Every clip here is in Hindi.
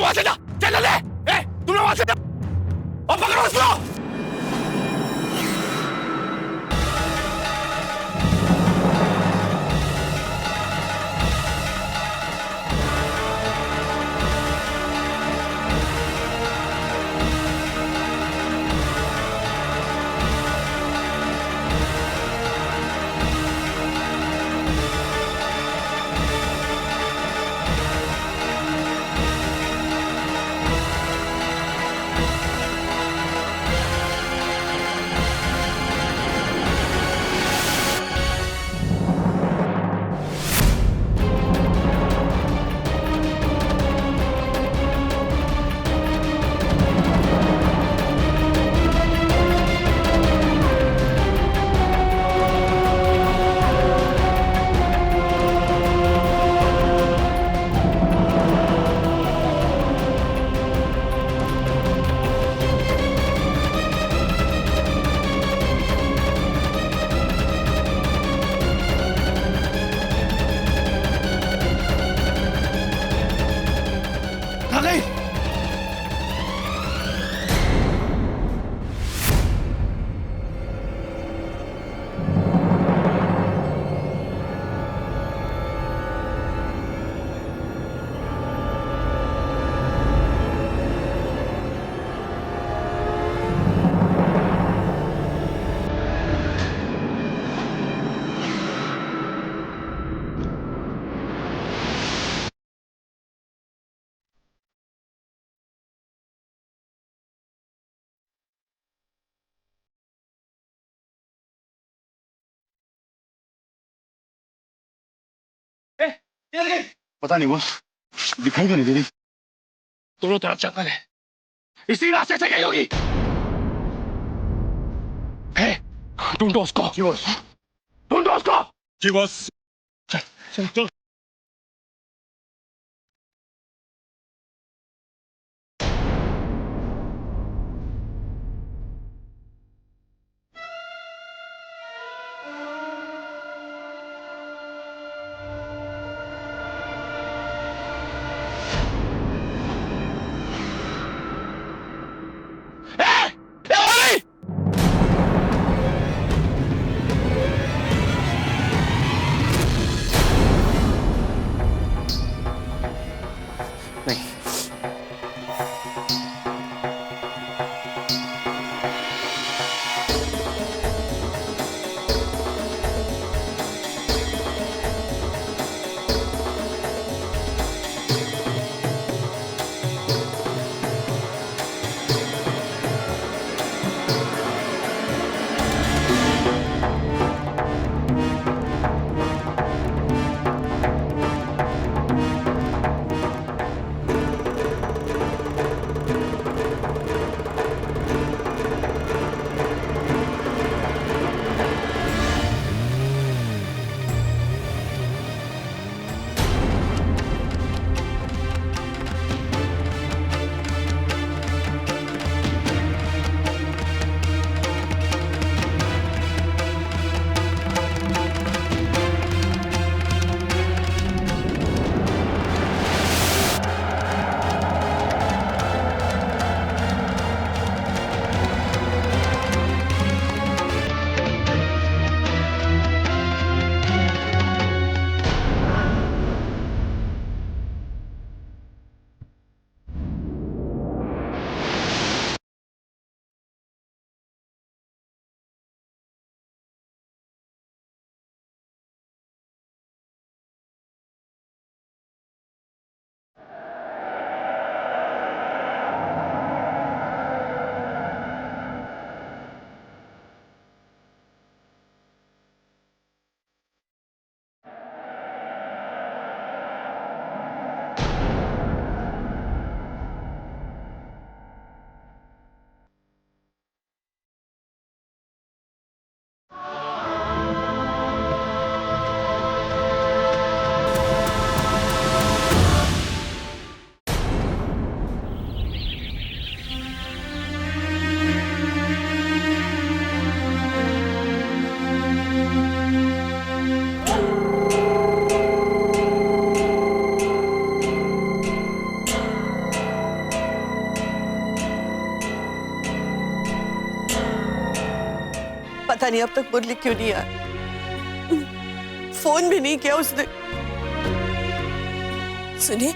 वहां से जा, चल ले। तुम लोग वहां से जा और पकड़ो उसको। आ गई। पता नहीं बॉस, दिखाई तो नहीं दे रही। दोनों तरफ जंगल है, इसी रास्ते से गई होगी। ढूंढो उसको। जी बॉस। ढूंढो उसको। जी बॉस। चल चल चल। पता नहीं अब तक मुरली क्यों नहीं आया। फोन भी नहीं किया उसने। सुनिए,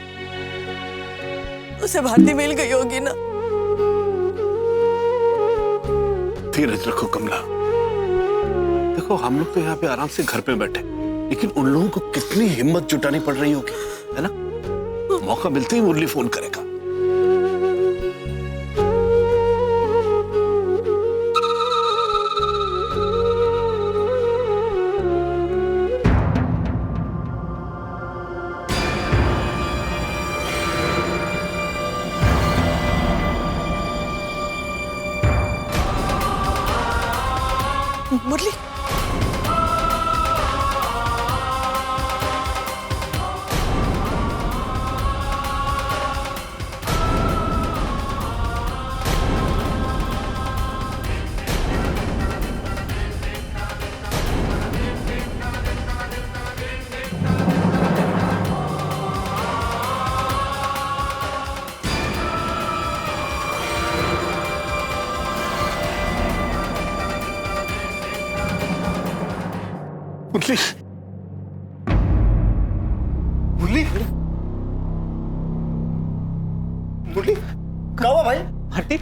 उसे भारती मिल गई होगी ना। धीरज रखो कमला। देखो हम लोग तो यहाँ पे आराम से घर पे बैठे, लेकिन उन लोगों को कितनी हिम्मत जुटानी पड़ रही होगी, है ना? मौका मिलते ही मुरली फोन करेगा। मुरली, मुरली, मुरली, मुरली, क्या हुआ भाई? भारती,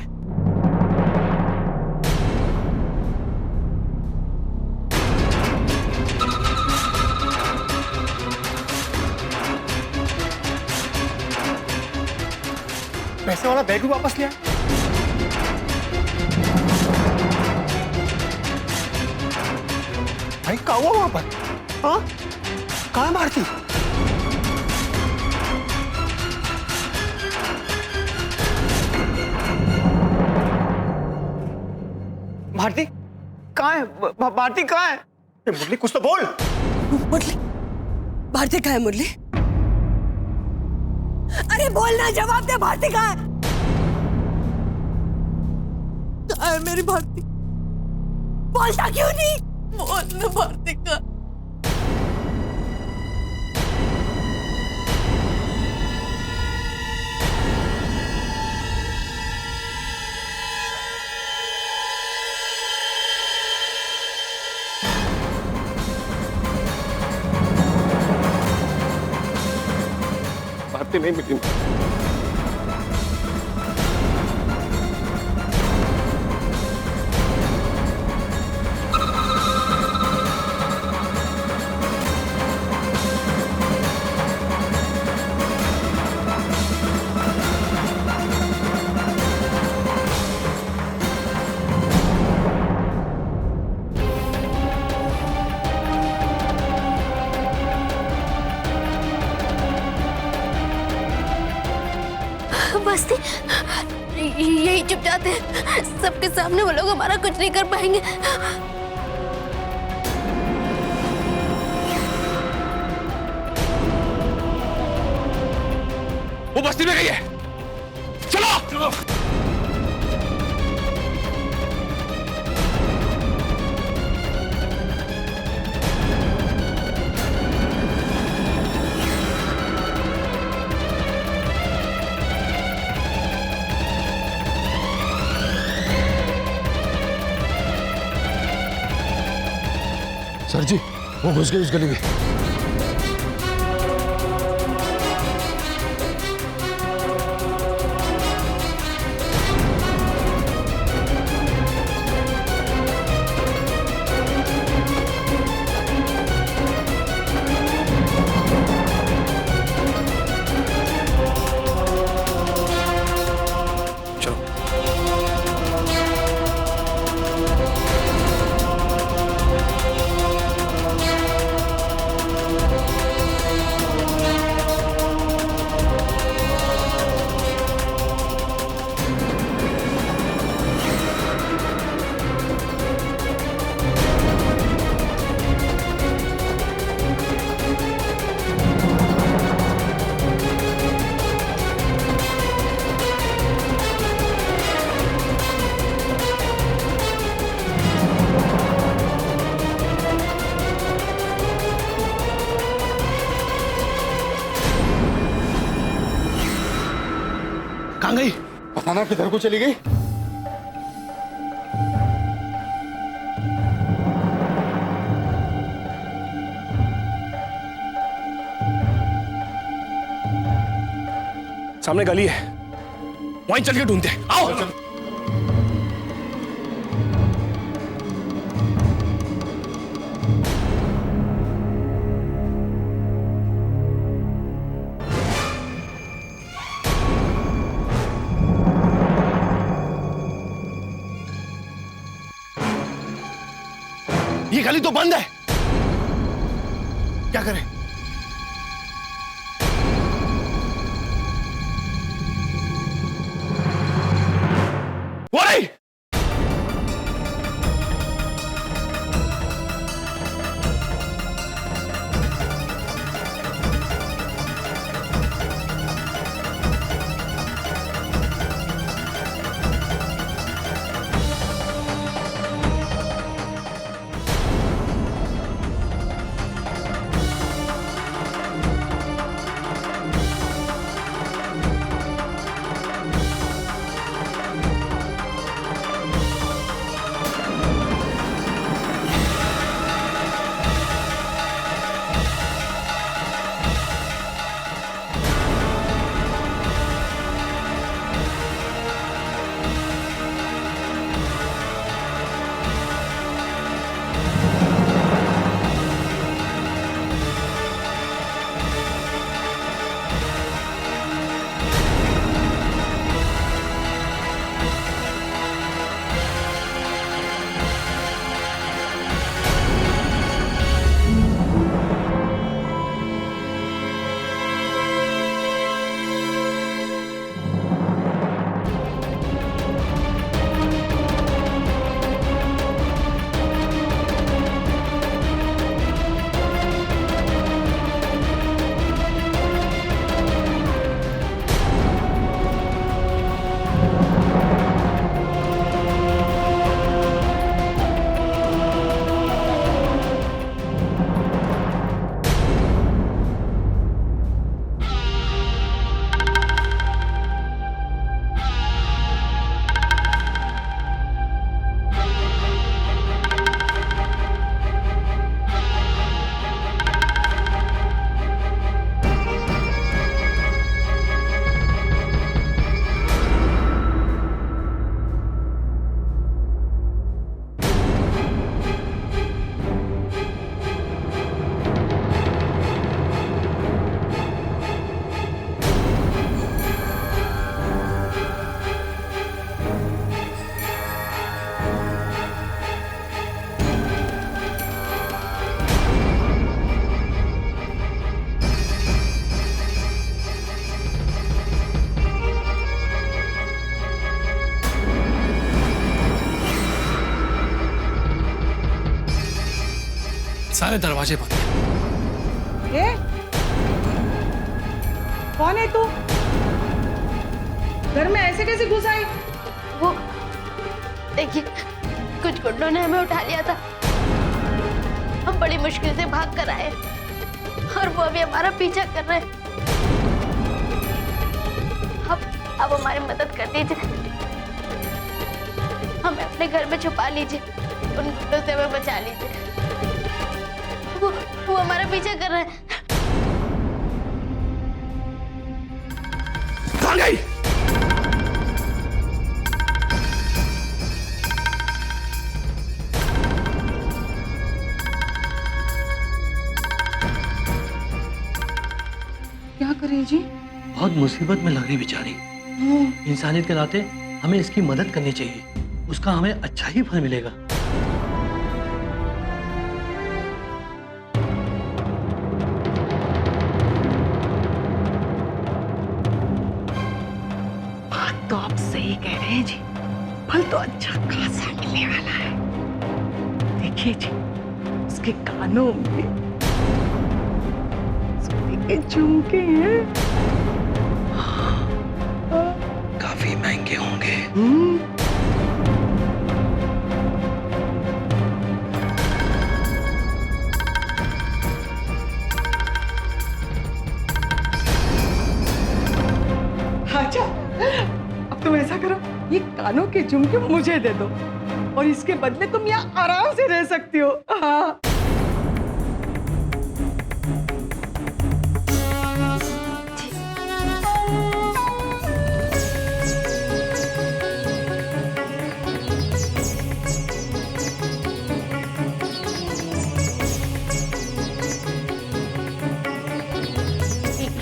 पैसे वाला बैग भी वापस लिया। भाई क्या हुआ वहां पर? हाँ, कहाँ है भारती? भारती कहाँ है? भारती कहाँ है? मुरली कुछ तो बोल। मुरली, भारती कहाँ है? मुरली, अरे बोलना, जवाब दे। भारती कहाँ है? कहाँ है मेरी भारती? बोलता क्यों नहीं? बोलना भारती का। भारती नहीं मिली। बस्ती यही चुप जाते हैं। सबके सामने वो लोग हमारा कुछ नहीं कर पाएंगे। वो बस्ती में गई है। चलो चलो। सर जी, वो घुस गई उस गली में। कहाँ गई? पता ना किधर को चली गई। सामने गली है, वहीं चल के ढूंढते हैं। आओ। ये गली तो बंद है, क्या करें? वो नहीं। सारे दरवाजे बंद हैं। कौन है तू? घर में ऐसे कैसे घुस आई? वो देखिए, कुछ गुंडों ने हमें उठा लिया था। हम बड़ी मुश्किल से भाग कर आए और वो अभी हमारा पीछा कर रहे हैं। अब हमारी मदद कर दीजिए, हमें अपने घर में छुपा लीजिए, उन गुंडों से हमें बचा लीजिए। वो हमारा पीछा कर रहे हैं। कहाँ गई? क्या करे जी? बहुत मुसीबत में लग रही बेचारी। इंसानियत के नाते हमें इसकी मदद करनी चाहिए, उसका हमें अच्छा ही फल मिलेगा। बात तो आप सही कह रहे हैं जी, फल तो अच्छा खासा मिलने वाला है। देखिए जी, उसके कानों में सोने के झुमके हैं, काफी महंगे होंगे। अच्छा, अब तुम ऐसा करो, ये कानों के झुमके मुझे दे दो और इसके बदले तुम यहाँ आराम से रह सकती हो। हाँ।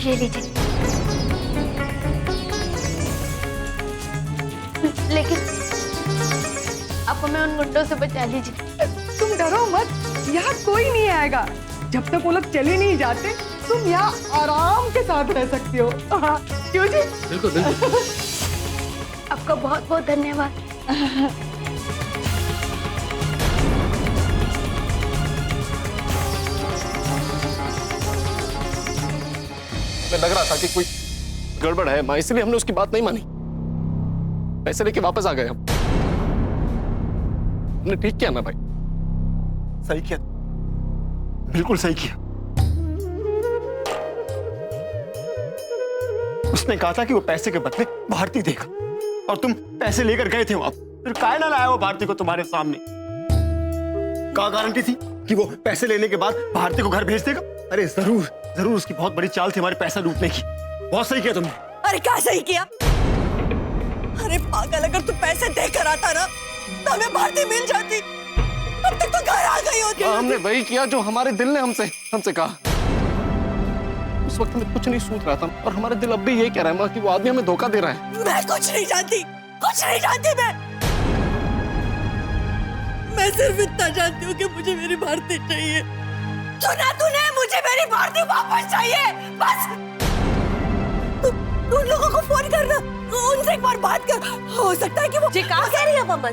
ले लीजिए। लेकिन आप हमें उन गुंडों से बचा लीजिए। तुम डरो मत, यहाँ कोई नहीं आएगा। जब तक वो लोग चले नहीं जाते तुम यहाँ आराम के साथ रह सकती हो। हाँ, क्यों जी? बिल्कुल बिल्कुल। आपका बहुत बहुत धन्यवाद। मैं लग रहा था कि कोई गड़बड़ है माँ, इसलिए हमने उसकी बात नहीं मानी। पैसे लेके वापस आ गए हम। हमने ठीक किया ना भाई? सही किया, बिल्कुल सही किया। उसने कहा था कि वो पैसे के बदले भारती देगा और तुम पैसे लेकर गए थे वहां। फिर काहे ना लाया वो भारती को तुम्हारे सामने? क्या गारंटी थी कि वो पैसे लेने के बाद भारती को घर भेज देगा? अरे जरूर जरूर उसकी बहुत बड़ी चाल थी हमारे पैसा लूटने की। बहुत सही किया तुमने। अरे क्या सही किया? अरे पागल, अगर तू पैसे देकर आता ना तो हमें भारती मिल जाती। अब तक तो घर आ गई होती। हमने वही किया जो हमारे दिल ने हमसे कहा। उस वक्त हमें कुछ नहीं सूझ रहा था और हमारे दिल अब भी यही कह रहा है माँ कि वो आदमी हमें धोखा दे रहा है। मैं कुछ नहीं जानती, कुछ नहीं जानती। मैं सिर्फ इतना जानती हूँ कि मुझे मेरी भारती चाहिए। सुना तूने? मुझे मेरी भारती वापस चाहिए, बस। उन लोगों को फोन करना, उनसे एक बार बात कर। हो सकता है कि वो कहाँ कह रही है मम्मा?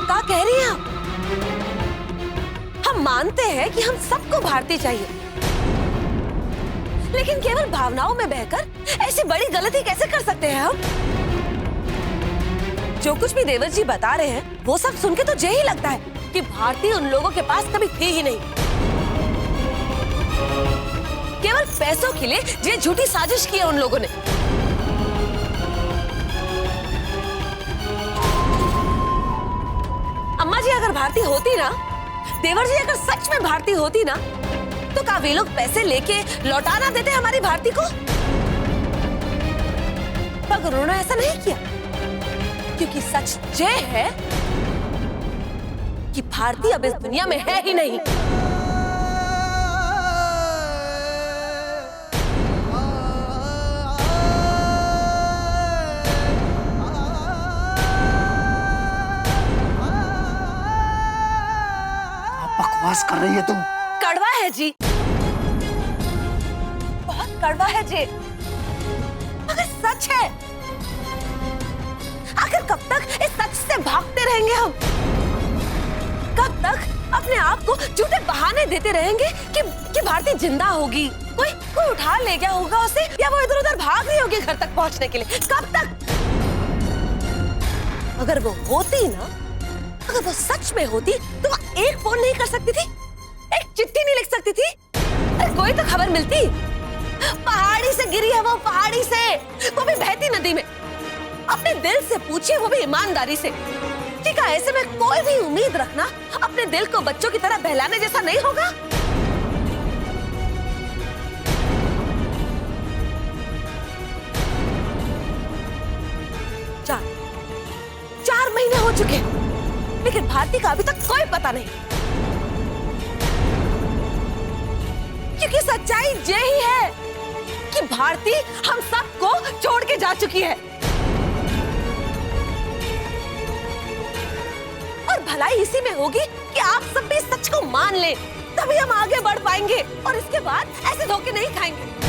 क्या कह रही हैं? हम मानते हैं कि हम सबको भारती चाहिए, लेकिन केवल भावनाओं में बहकर ऐसी बड़ी गलती कैसे कर सकते हैं हम? जो कुछ भी देवर जी बता रहे हैं वो सब सुन के तो यही लगता है कि भारती उन लोगों के पास कभी थी ही नहीं। केवल पैसों के लिए ये झूठी साजिश की है उन लोगों ने। अम्मा जी, अगर भारती होती ना, देवर जी अगर सच में भारती होती ना, तो क्या वे लोग पैसे लेके लौटा ना देते हमारी भारती को? पर उन्होंने ऐसा नहीं किया, क्योंकि सच ये है कि भारती अब इस दुनिया में है ही नहीं। बकवास कर रही है तुम। कड़वा है जी, बहुत कड़वा है जी। मगर सच है। आखिर कब तक इस सच से भागते रहेंगे हम? कब तक अपने आप को झूठे बहाने देते रहेंगे कि भारती जिंदा होगी, कोई उठा ले गया होगा उसे, या वो इधर उधर भाग रही होगी घर तक पहुंचने के लिए? कब तक? अगर वो होती ना, अगर वो सच में होती तो वो एक फोन नहीं कर सकती थी, एक चिट्ठी नहीं लिख सकती थी, अरे कोई तो खबर मिलती। पहाड़ी से गिरी है वो, पहाड़ी से, वो भी बहती नदी में। अपने दिल से पूछिए, वो भी ईमानदारी से। ठीक है, ऐसे में कोई भी उम्मीद रखना अपने दिल को बच्चों की तरह बहलाने जैसा नहीं होगा। चार महीने हो चुके, लेकिन भारती का अभी तक कोई पता नहीं। क्योंकि सच्चाई यही है कि भारती हम सबको छोड़ के जा चुकी है। और भलाई इसी में होगी कि आप सब भी सच को मान लें, तभी हम आगे बढ़ पाएंगे और इसके बाद ऐसे धोखे नहीं खाएंगे।